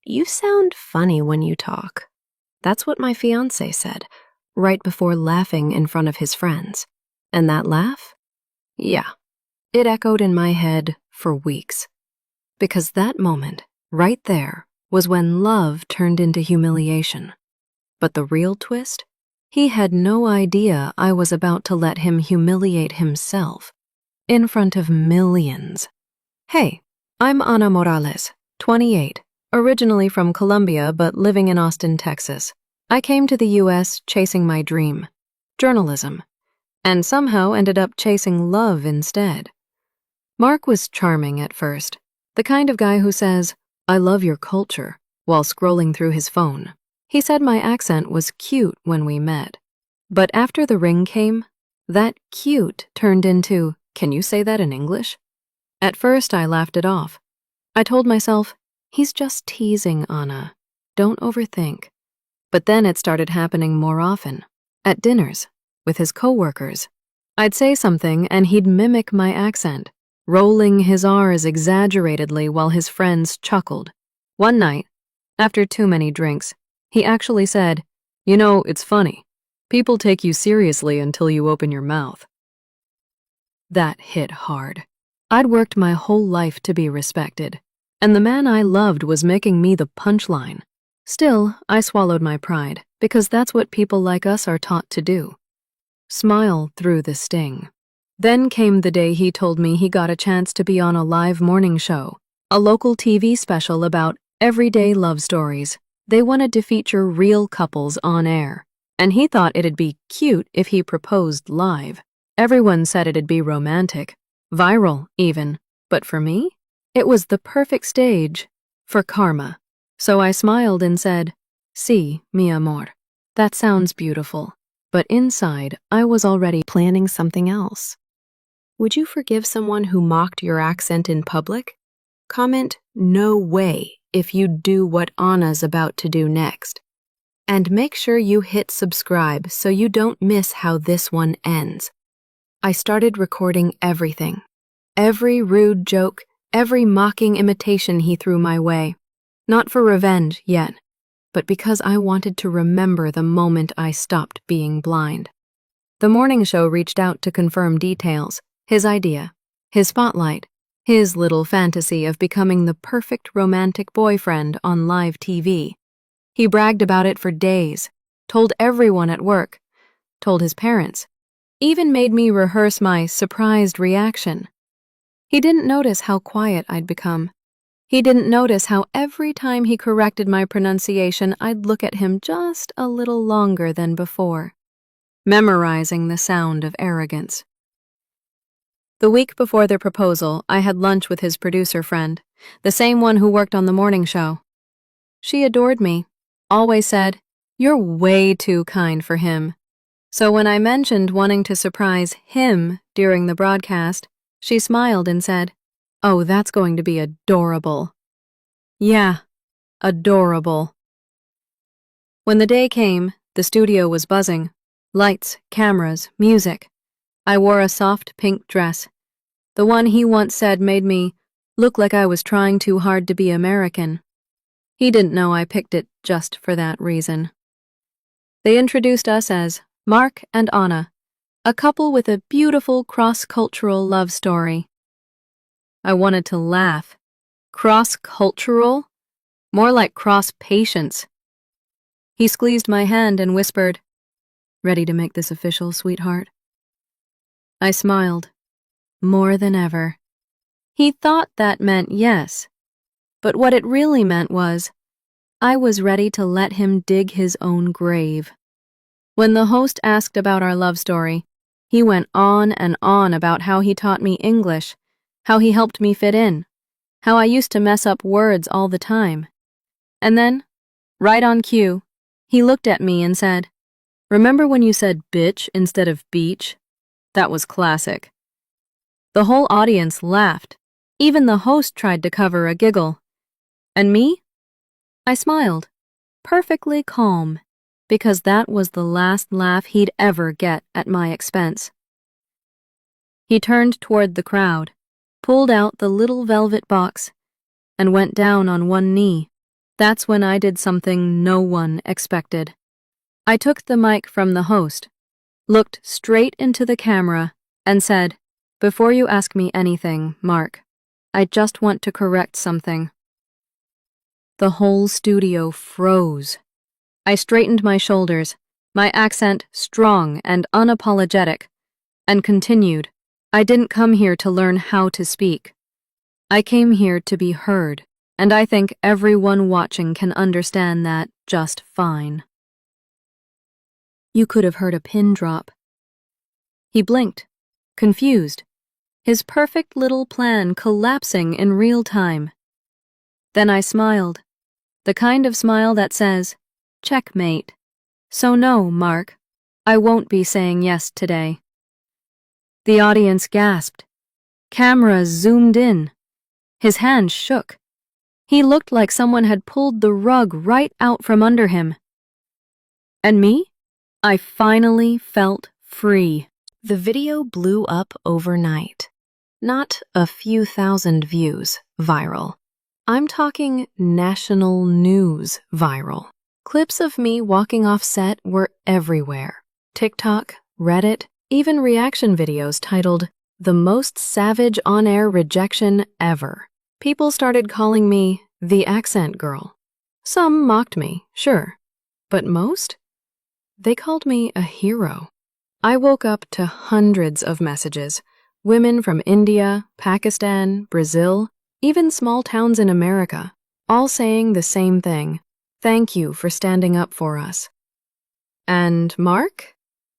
You sound funny when you talk. That's what my fiancé said, right before laughing in front of his friends. And that laugh? Yeah, it echoed in my head for weeks. Because that moment, right there, was when love turned into humiliation. But the real twist? He had no idea I was about to let him humiliate himself in front of millions. Hey, I'm Ana Morales, 28, originally from Colombia but living in Austin, Texas. I came to the US chasing my dream, journalism, and somehow ended up chasing love instead. Mark was charming at first, the kind of guy who says, "I love your culture," while scrolling through his phone. He said my accent was cute when we met. But after the ring came, that cute turned into, "Can you say that in English?" At first, I laughed it off. I told myself, he's just teasing Anna. Don't overthink. But then it started happening more often. At dinners, with his coworkers. I'd say something and he'd mimic my accent, rolling his R's exaggeratedly while his friends chuckled. One night, after too many drinks, he actually said, "You know, it's funny. People take you seriously until you open your mouth." That hit hard. I'd worked my whole life to be respected, and the man I loved was making me the punchline. Still, I swallowed my pride, because that's what people like us are taught to do. Smile through the sting. Then came the day he told me he got a chance to be on a live morning show, a local TV special about everyday love stories. They wanted to feature real couples on air, and he thought it'd be cute if he proposed live. Everyone said it'd be romantic, viral even, but for me, it was the perfect stage for karma. So I smiled and said, "Sí, mi amor. That sounds beautiful." But inside, I was already planning something else. Would you forgive someone who mocked your accent in public? Comment, "No way," if you do what Anna's about to do next. And make sure you hit subscribe so you don't miss how this one ends. I started recording everything. Every rude joke, every mocking imitation he threw my way. Not for revenge yet, but because I wanted to remember the moment I stopped being blind. The morning show reached out to confirm details, his idea, his spotlight, his little fantasy of becoming the perfect romantic boyfriend on live TV. He bragged about it for days, told everyone at work, told his parents, even made me rehearse my surprised reaction. He didn't notice how quiet I'd become. He didn't notice how every time he corrected my pronunciation, I'd look at him just a little longer than before, memorizing the sound of arrogance. The week before their proposal, I had lunch with his producer friend, the same one who worked on the morning show. She adored me, always said, "You're way too kind for him." So when I mentioned wanting to surprise him during the broadcast, she smiled and said, "Oh, that's going to be adorable." Yeah, adorable. When the day came, the studio was buzzing. Lights, cameras, music. I wore a soft pink dress. The one he once said made me look like I was trying too hard to be American. He didn't know I picked it just for that reason. They introduced us as Mark and Anna, a couple with a beautiful cross-cultural love story. I wanted to laugh. Cross-cultural? More like cross-patience. He squeezed my hand and whispered, "Ready to make this official, sweetheart?" I smiled, more than ever. He thought that meant yes, but what it really meant was, I was ready to let him dig his own grave. When the host asked about our love story, he went on and on about how he taught me English, how he helped me fit in, how I used to mess up words all the time. And then, right on cue, he looked at me and said, "Remember when you said bitch instead of beach? That was classic." The whole audience laughed. Even the host tried to cover a giggle. And me? I smiled, perfectly calm, because that was the last laugh he'd ever get at my expense. He turned toward the crowd, pulled out the little velvet box, and went down on one knee. That's when I did something no one expected. I took the mic from the host, looked straight into the camera, and said, "Before you ask me anything, Mark, I just want to correct something." The whole studio froze. I straightened my shoulders, my accent strong and unapologetic, and continued, "I didn't come here to learn how to speak. I came here to be heard, and I think everyone watching can understand that just fine." You could have heard a pin drop. He blinked, confused, his perfect little plan collapsing in real time. Then I smiled, the kind of smile that says, "Checkmate. So no, Mark, I won't be saying yes today." The audience gasped. Cameras zoomed in. His hands shook. He looked like someone had pulled the rug right out from under him. And me? I finally felt free. The video blew up overnight. Not a few thousand views viral. I'm talking national news viral. Clips of me walking off set were everywhere. TikTok, Reddit, even reaction videos titled, "The Most Savage On-Air Rejection Ever." People started calling me the accent girl. Some mocked me, sure. But most? They called me a hero. I woke up to hundreds of messages. Women from India, Pakistan, Brazil, even small towns in America, all saying the same thing. "Thank you for standing up for us." And Mark?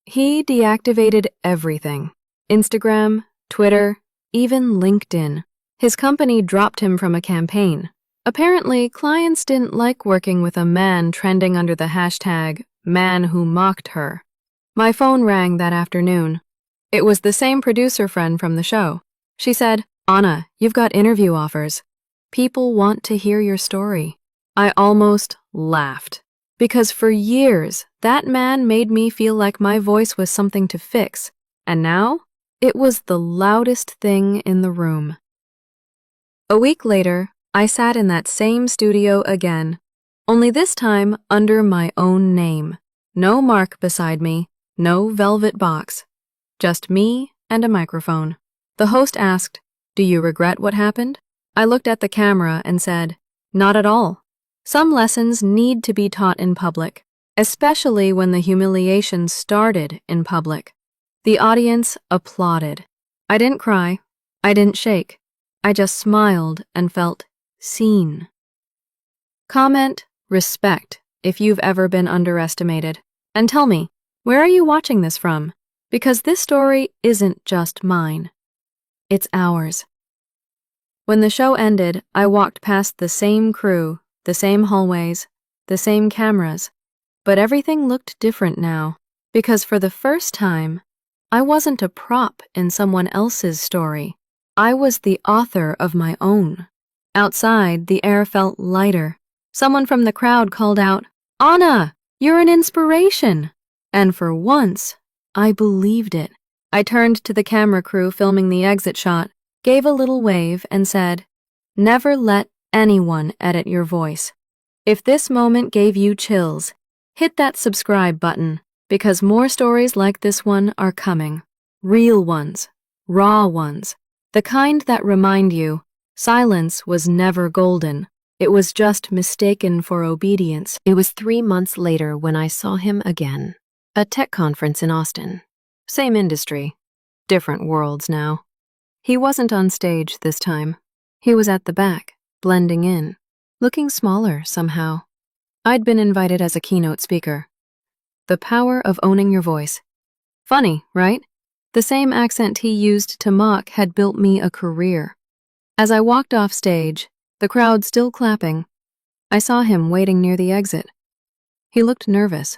He deactivated everything. Instagram, Twitter, even LinkedIn. His company dropped him from a campaign. Apparently, clients didn't like working with a man trending under the hashtag "man who mocked her." My phone rang that afternoon. It was the same producer friend from the show. She said, "Anna, you've got interview offers. People want to hear your story." I almost laughed, because for years, that man made me feel like my voice was something to fix, and now, it was the loudest thing in the room. A week later, I sat in that same studio again, only this time under my own name. No Mark beside me, no velvet box, just me and a microphone. The host asked, "Do you regret what happened?" I looked at the camera and said, "Not at all. Some lessons need to be taught in public, especially when the humiliation started in public." The audience applauded. I didn't cry. I didn't shake. I just smiled and felt seen. Comment respect if you've ever been underestimated. And tell me, where are you watching this from? Because this story isn't just mine. It's ours. When the show ended, I walked past the same crew, the same hallways, the same cameras, but everything looked different now, because for the first time, I wasn't a prop in someone else's story. I was the author of my own. Outside, the air felt lighter. Someone from the crowd called out, "Anna, you're an inspiration!" And for once, I believed it. I turned to the camera crew filming the exit shot, gave a little wave, and said, "Never let anyone edit your voice. If this moment gave you chills, hit that subscribe button, because more stories like this one are coming. Real ones, raw ones, the kind that remind you silence was never golden. It was just mistaken for obedience." It was 3 months later when I saw him again. A tech conference in Austin. Same industry, different worlds now. He wasn't on stage this time. He was at the back, blending in, looking smaller somehow. I'd been invited as a keynote speaker. The power of owning your voice. Funny, right? The same accent he used to mock had built me a career. As I walked off stage, the crowd still clapping, I saw him waiting near the exit. He looked nervous,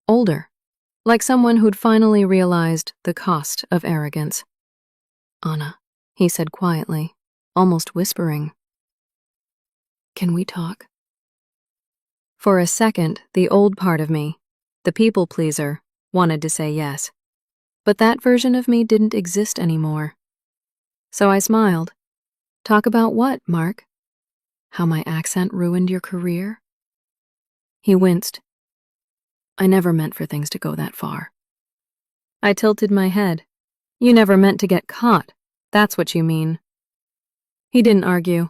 older, like someone who'd finally realized the cost of arrogance. "Anna," he said quietly, almost whispering, "can we talk?" For a second, the old part of me, the people pleaser, wanted to say yes. But that version of me didn't exist anymore. So I smiled. "Talk about what, Mark?" How my accent ruined your career? He winced. I never meant for things to go that far. I tilted my head. You never meant to get caught. That's what you mean. He didn't argue.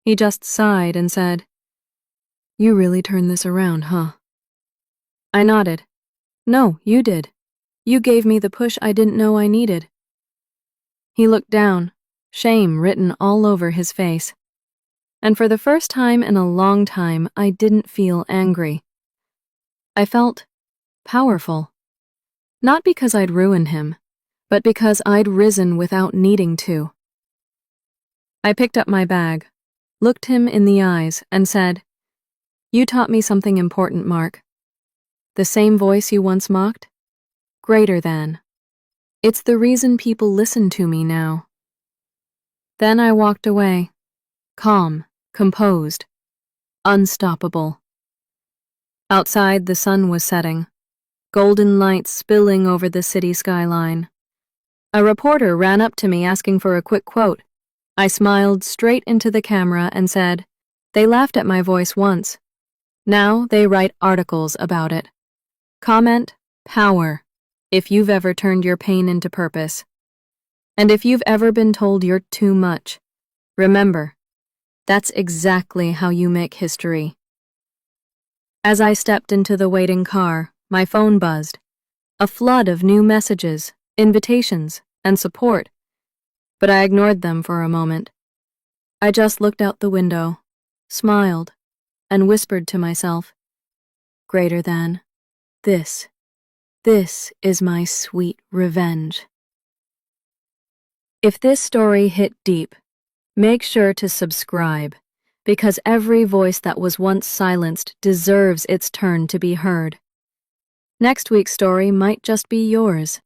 He just sighed and said, You really turned this around, huh? I nodded. No, you did. You gave me the push I didn't know I needed. He looked down, shame written all over his face. And for the first time in a long time, I didn't feel angry. I felt powerful. Not because I'd ruined him, but because I'd risen without needing to. I picked up my bag, looked him in the eyes, and said, You taught me something important, Mark. The same voice you once mocked? Greater than. It's the reason people listen to me now. Then I walked away, calm, composed, unstoppable. Outside, the sun was setting, golden lights spilling over the city skyline. A reporter ran up to me asking for a quick quote. I smiled straight into the camera and said, They laughed at my voice once. Now they write articles about it. Comment, power, if you've ever turned your pain into purpose. And if you've ever been told you're too much, remember, that's exactly how you make history. As I stepped into the waiting car, my phone buzzed. A flood of new messages, invitations, and support. But I ignored them for a moment. I just looked out the window, smiled, and whispered to myself, Greater than, this is my sweet revenge. If this story hit deep, make sure to subscribe, because every voice that was once silenced deserves its turn to be heard. Next week's story might just be yours.